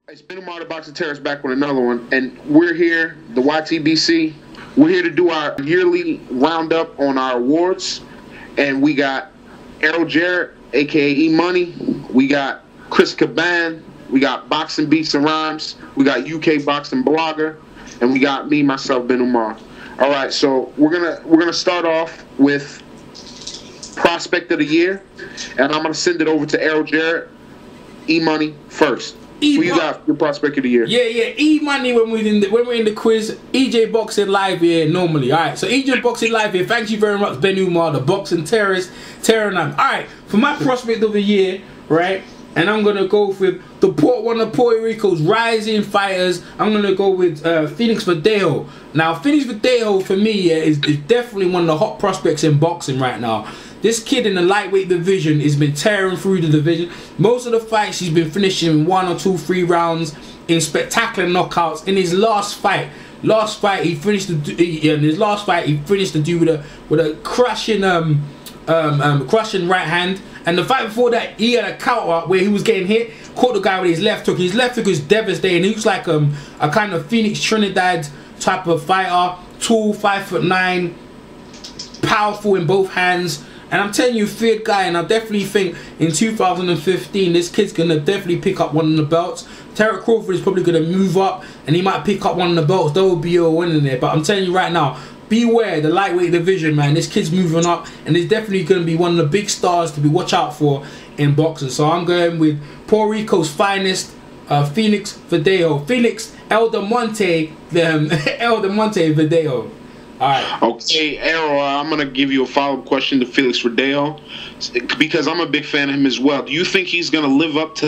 It's been Umar the Boxing Terrorist back with another one, and we're here, the YTBC. We're here to do our yearly roundup on our awards, and we got Errol Jarrett, aka E Money. We got Chris Caban. We got Boxing Beats and Rhymes. We got UK Boxing Blogger, and we got me, myself, Ben Umar. All right, so we're gonna start off with Prospect of the Year, and I'm gonna send it over to Errol Jarrett. E Money first. Who you got your Prospect of the Year? Yeah. E Money when we're in the quiz. EJ Boxing Live here normally. All right. So EJ Boxing Live here. Thank you very much, Ben Umar, the Boxing Terrorist, Terranam. All right. For my Prospect of the Year, right, and I'm gonna go with one of Puerto Rico's rising fighters. I'm gonna go with Phoenix Verdejo. Now, Phoenix Verdejo for me is definitely one of the hot prospects in boxing right now. This kid in the lightweight division has been tearing through the division. Most of the fights he's been finishing in 1 or 2, 3 rounds in spectacular knockouts. In his last fight he finished the dude with a crushing crushing right hand. And the fight before that, he had a counter where he was getting hit, caught the guy with his left hook. His left hook was devastating. He looks like a kind of Phoenix Trinidad type of fighter, tall, 5'9", powerful in both hands. And I'm telling you, feared guy, and I definitely think in 2015 this kid's gonna definitely pick up one of the belts. Terry Crawford is probably gonna move up, and he might pick up one of the belts. There will be a win in there. But I'm telling you right now, beware the lightweight division, man. This kid's moving up, and he's definitely gonna be one of the big stars to be watch out for in boxing. So I'm going with Puerto Rico's finest, Phoenix Verdejo, Felix El Monte Verdejo. All right. Okay, Errol, I'm going to give you a follow-up question to Felix Verdejo because I'm a big fan of him as well. Do you think he's going to live up to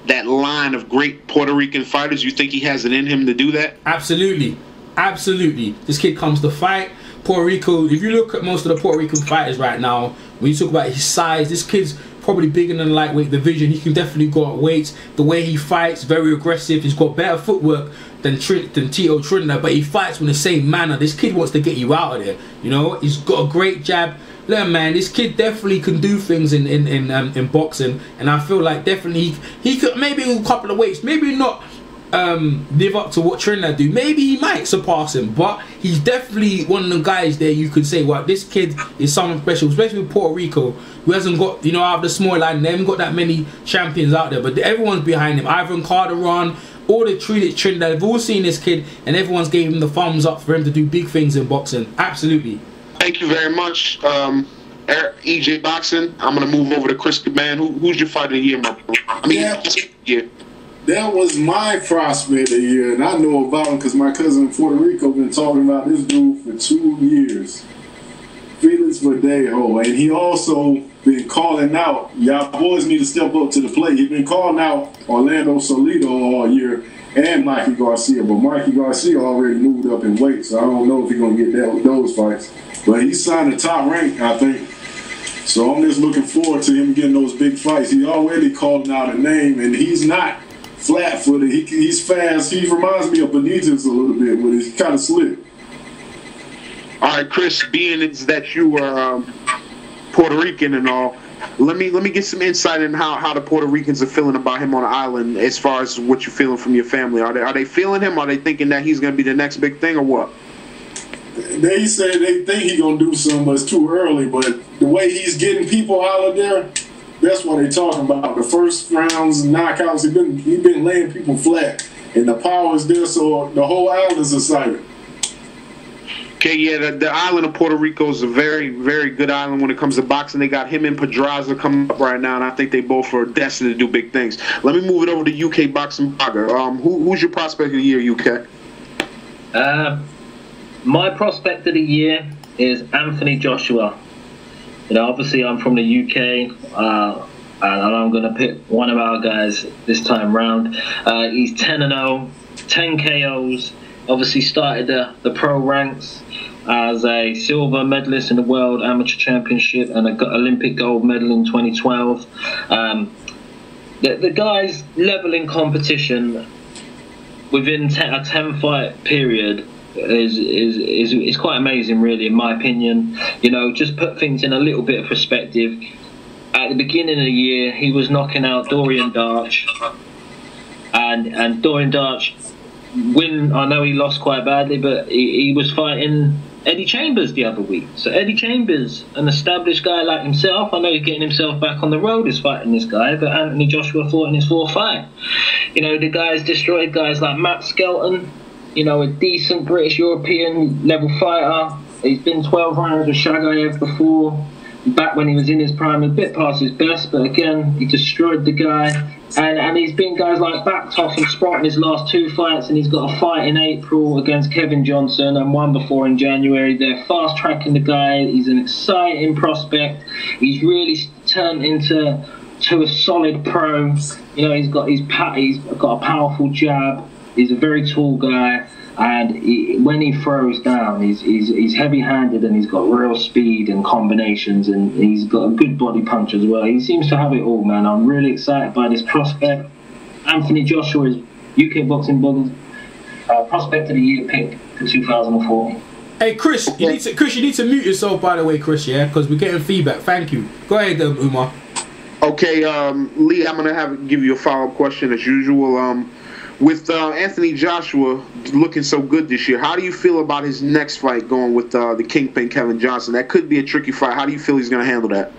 that line of great Puerto Rican fighters? You think he has it in him to do that? Absolutely. Absolutely. This kid comes to fight. Puerto Rico, if you look at most of the Puerto Rican fighters right now, when you talk about his size, this kid's probably bigger than the lightweight division. He can definitely go at weights. The way he fights, very aggressive. He's got better footwork than Tito Trinidad, but he fights in the same manner. This kid wants to get you out of there. You know, he's got a great jab. Look, man, this kid definitely can do things in boxing, and I feel like definitely he could maybe a couple of weights, maybe not live up to what Trinidad do. Maybe he might surpass him, but he's definitely one of the guys there you could say, well, this kid is something special, especially with Puerto Rico, who hasn't got, you know, out of the small line, they haven't got that many champions out there, but everyone's behind him. Ivan Calderon, all the Trinidad, they've all seen this kid, and everyone's gave him the thumbs up for him to do big things in boxing. Absolutely. Thank you very much, EJ Boxing. I'm going to move over to Chris Caban. Who's your fighter of the year, my bro? That was my prospect of the year, and I know about him because my cousin in Puerto Rico been talking about this dude for 2 years. Felix Verdejo, and he also been calling out, y'all boys need to step up to the plate. He's been calling out Orlando Solido all year and Mikey Garcia, but Mikey Garcia already moved up in weight, so I don't know if he's going to get that with those fights. But he signed the top rank, I think. So I'm just looking forward to him getting those big fights. He already calling out a name, and he's not flat-footed. He's fast. He reminds me of Benitez a little bit, but he's kind of slick. All right, Chris, being it's that you are Puerto Rican and all, let me get some insight in how the Puerto Ricans are feeling about him on the island as far as what you're feeling from your family. Are they feeling him? Are they thinking that he's going to be the next big thing or what? They say they think he's going to do something, but it's too early. But the way he's getting people out of there, that's what they're talking about. The first rounds, knockouts, he been laying people flat. And the power is there, so the whole island is excited. Okay, yeah, the island of Puerto Rico is a very, very good island when it comes to boxing. They got him and Pedraza coming up right now, and I think they both are destined to do big things. Let me move it over to UK Boxing Blogger. Who's your prospect of the year, UK? My prospect of the year is Anthony Joshua. You know, obviously I'm from the UK, and I'm going to pick one of our guys this time round. He's 10-0, 10 KOs. Obviously started the pro ranks as a silver medalist in the World Amateur Championship and an Olympic gold medal in 2012. The guy's level in competition within a 10-fight period is quite amazing, really, in my opinion. You know, just put things in a little bit of perspective. At the beginning of the year, he was knocking out Dorian Darch, and Dorian Darch win. I know he lost quite badly, but he was fighting Eddie Chambers the other week. So Eddie Chambers, an established guy like himself, I know he's getting himself back on the road, is fighting this guy, but Anthony Joshua fought in his fourth fight. You know, the guy's destroyed guys like Matt Skelton, you know, a decent British European level fighter. He's been 12 rounds with Shagayev before, back when he was in his prime, a bit past his best, but again, he destroyed the guy. And he's been guys like Backtoff and Sprott in his last 2 fights, and he's got a fight in April against Kevin Johnson and one before in January. They're fast-tracking the guy. He's an exciting prospect. He's really turned into a solid pro. You know, he's got a powerful jab. He's a very tall guy. And when he throws down, he's heavy-handed, and he's got real speed and combinations, and he's got a good body punch as well. He seems to have it all, man. I'm really excited by this prospect. Anthony Joshua is UK Boxing Bloggers Prospect of the Year pick for 2014. Hey, Chris, you need to mute yourself, by the way, Chris, yeah? Because we're getting feedback. Thank you. Go ahead, Umar. Okay, Lee, I'm going to give you a follow-up question as usual. With Anthony Joshua looking so good this year, how do you feel about his next fight going with the Kingpin Kevin Johnson? That could be a tricky fight. How do you feel he's going to handle that?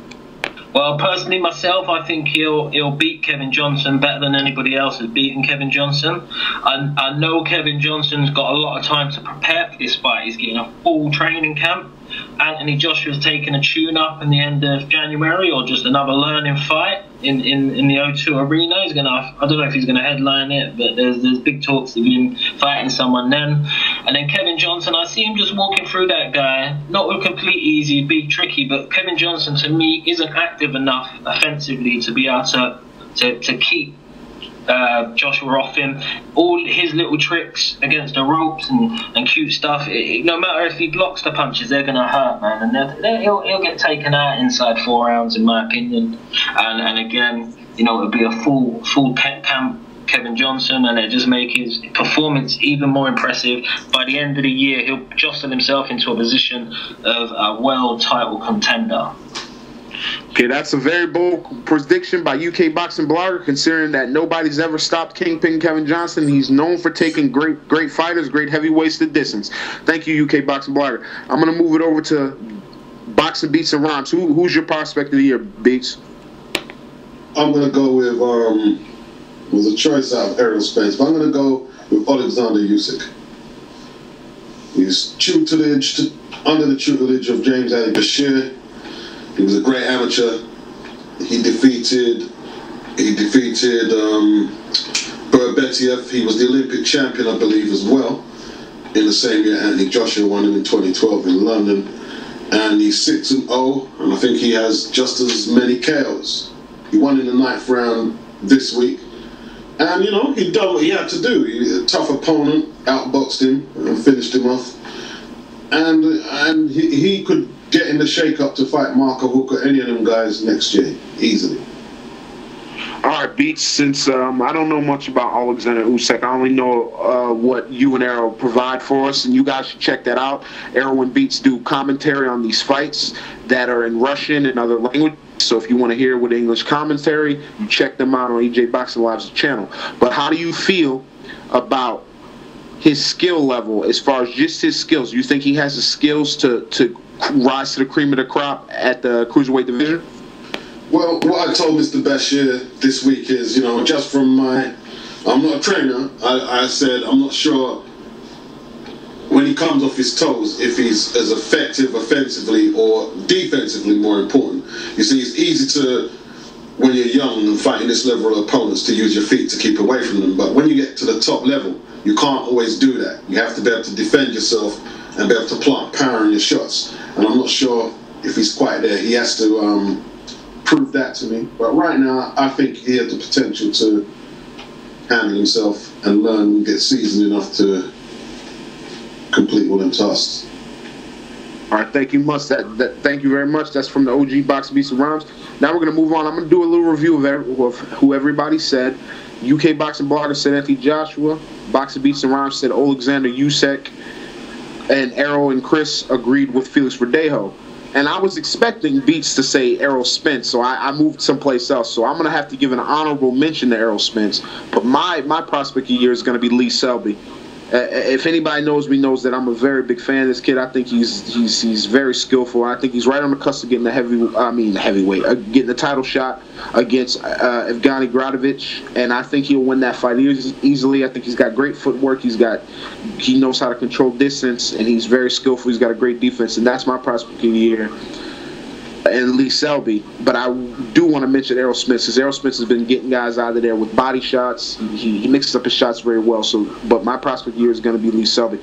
Well, personally, myself, I think he'll beat Kevin Johnson better than anybody else has beaten Kevin Johnson. I know Kevin Johnson's got a lot of time to prepare for this fight. He's getting a full training camp. Anthony Joshua's taking a tune-up in the end of January, or just another learning fight in the O2 Arena. He's I don't know if he's gonna headline it, but there's big talks of him fighting someone then. And then Kevin Johnson, I see him just walking through that guy. Not with complete easy, be tricky, but Kevin Johnson to me isn't active enough offensively to be able to keep Joshua off him. All his little tricks against the ropes and cute stuff, no matter if he blocks the punches, they're going to hurt, man. And he'll get taken out inside 4 rounds, in my opinion. And again, you know, it'll be a full camp Kevin Johnson, and it just make his performance even more impressive. By the end of the year, he'll jostle himself into a position of a world title contender. Okay, that's a very bold prediction by UK Boxing Blogger, considering that nobody's ever stopped Kingpin Kevin Johnson. He's known for taking great fighters, great heavyweights to distance. Thank you, UK Boxing Blogger. I'm going to move it over to Boxing Beats and Rhymes. Who's your prospect of the year, Beats? I'm going to go with a choice out of Errol Spence, but I'm going to go with Alexander Usyk. He's under the tutelage of James Ali Bashir. He was a great amateur. He defeated Berbetiev. He was the Olympic champion, I believe, as well. In the same year, Anthony Joshua won him in 2012 in London. And he's 6-0, and I think he has just as many KOs. He won in the 9th round this week. And, you know, he done what he had to do. A tough opponent, outboxed him and finished him off. And he could get in the shake-up to fight Marco Hook or any of them guys next year, easily. All right, Beats, since I don't know much about Alexander Usyk, I only know what you and Arrow provide for us, and you guys should check that out. Arrow and Beats do commentary on these fights that are in Russian and other languages. So if you want to hear with English commentary, you check them out on EJ Boxing Live's channel. But how do you feel about his skill level as far as just his skills? Do you think he has the skills to rise to the cream of the crop at the cruiserweight division? Well, what I told Mr. Bashir this week is, you know, just from I'm not a trainer, I said I'm not sure when he comes off his toes if he's as effective offensively or defensively, more important. You see, it's easy to, when you're young and fighting this level of opponents, to use your feet to keep away from them. But when you get to the top level, you can't always do that. You have to be able to defend yourself and be able to plant power in your shots. And I'm not sure if he's quite there. He has to prove that to me. But right now, I think he has the potential to handle himself and learn and get seasoned enough to complete all them tasks. All right, thank you much. Thank you very much. That's from the OG Boxing Beats and Rhymes. Now we're going to move on. I'm going to do a little review of who everybody said. UK Boxing Blogger said Anthony Joshua. Boxing Beats and Rhymes said Alexander Usyk. And Arrow and Chris agreed with Felix Verdejo. And I was expecting Beats to say Errol Spence, so I moved someplace else. So I'm going to have to give an honorable mention to Errol Spence. But my prospect of the year is going to be Lee Selby. If anybody knows me, knows that I'm a very big fan of this kid. I think he's very skillful. I think he's right on the cusp of getting the heavyweight, getting the title shot against Evgeny Gradovich, and I think he'll win that fight easily. I think he's got great footwork. He knows how to control distance, and he's very skillful. He's got a great defense, and that's my prospect of the year. And Lee Selby, but I do want to mention Errol Spence, because Errol Spence has been getting guys out of there with body shots. He mixes up his shots very well. But my prospect of the year is going to be Lee Selby.